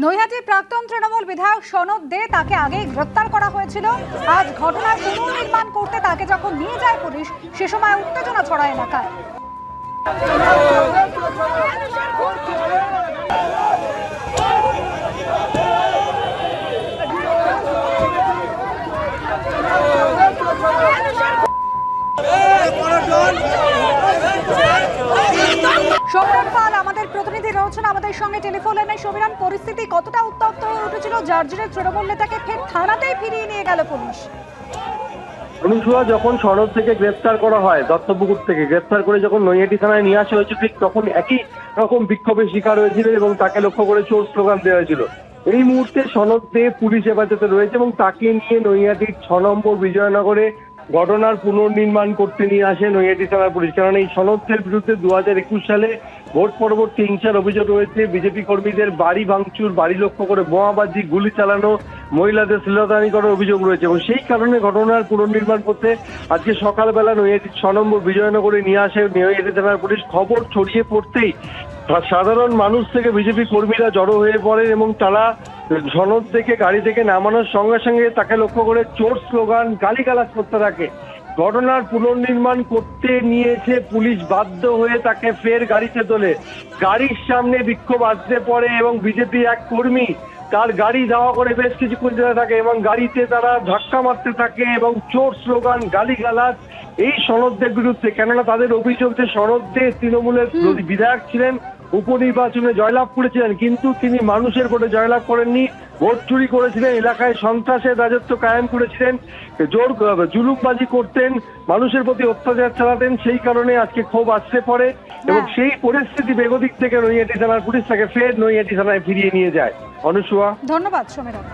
নৈহাটির প্রাক্তন তৃণমূল বিধায়ক সনদ দে তাকে আগেই গ্রেফতার করা হয়েছিল। আজ ঘটনার পুনর্নির্মাণ করতে তাকে যখন নিয়ে যায় পুলিশ, সে সময় উত্তেজনা ছড়ায় এলাকায়। সমীরণ পাল আমাদের প্রতিনিধি রয়েছেন আমাদের সঙ্গে টেলিফোন লাইনে। সমীরণ, পরিস্থিতি কতটা উত্তপ্ত হয়ে উঠেছিল যার জেরে তৃণমূল নেতাকে ফের থানাতেই ফিরিয়ে নিয়ে গেল পুলিশ? অনুসুয়া, যখন সনদ থেকে গ্রেফতার করা হয়, দত্তপুকুর থেকে গ্রেফতার করে যখন নৈহাটি থানায় নিয়ে আসা হয়েছিল, ঠিক তখন একই রকম বিক্ষোভের শিকার হয়েছিল এবং তাকে লক্ষ্য করে চোর স্লোগান দেওয়া হয়েছিল। এই মুহূর্তে সনদ দে পুলিশ হেফাজতে রয়েছে এবং তাকে নিয়ে নৈহাটির 6 নম্বর বিজয়নগরে ঘটনার পুনর্নির্মাণ করতে নিয়ে আসে নৈহাটি থানার পুলিশ। কারণ এই সনদের বিরুদ্ধে 2021 সালে ভোট পরবর্তী হিংসার অভিযোগ রয়েছে। বিজেপি কর্মীদের বাড়ি ভাঙচুর, বাড়ি লক্ষ্য করে বোমাবাজি, গুলি চালানো, মহিলাদের শ্লীলতাহানি করার অভিযোগ রয়েছে এবং সেই কারণে ঘটনার পুনর্নির্মাণ করতে আজকে সকালবেলা নৈহাটি 6 নম্বর বিজয়নগরে নিয়ে আসে নৈহাটি থানার পুলিশ। খবর ছড়িয়ে পড়তেই সাধারণ মানুষ থেকে বিজেপি কর্মীরা জড়ো হয়ে পড়েন এবং তারা সনদ থেকে গাড়ি থেকে নামানোর সঙ্গে সঙ্গে তাকে লক্ষ্য করে চোর স্লোগান, গালিগালাজ করতে থাকে। ঘটনার পুনর্নির্মাণ করতে নিয়েছে পুলিশ, বাধ্য হয়ে তাকে ফের গাড়িতে তোলে। গাড়ির সামনে বিক্ষোভ আসতে পড়ে এবং বিজেপি এক কর্মী তার গাড়ি ধাওয়া করে বেশ কিছুক্ষণ ধরে থাকে এবং গাড়িতে তারা ধাক্কা মারতে থাকে এবং চোর স্লোগান, গালিগালাজ এই সনদের বিরুদ্ধে। কেননা তাদের অভিযোগ যে সনদ দে তৃণমূলের বিধায়ক ছিলেন, উপনির্বাচনে জয়লাভ করেছিলেন, কিন্তু তিনি মানুষের ভোটে জয়লাভ করেননি, ভোট চুরি করেছিলেন, এলাকায় সন্ত্রাসের রাজত্ব কায়েম করেছিলেন, জুলুমবাজি করতেন, মানুষের প্রতি অত্যাচার চালাতেন। সেই কারণে আজকে ক্ষোভ আসতে পড়ে এবং সেই পরিস্থিতি বেগদিক থেকে নৈহাটি থানার পুলিশ তাকে ফের নৈহাটি থানায় ফিরিয়ে নিয়ে যায়। অনুসুয়া, ধন্যবাদ সমীরণ।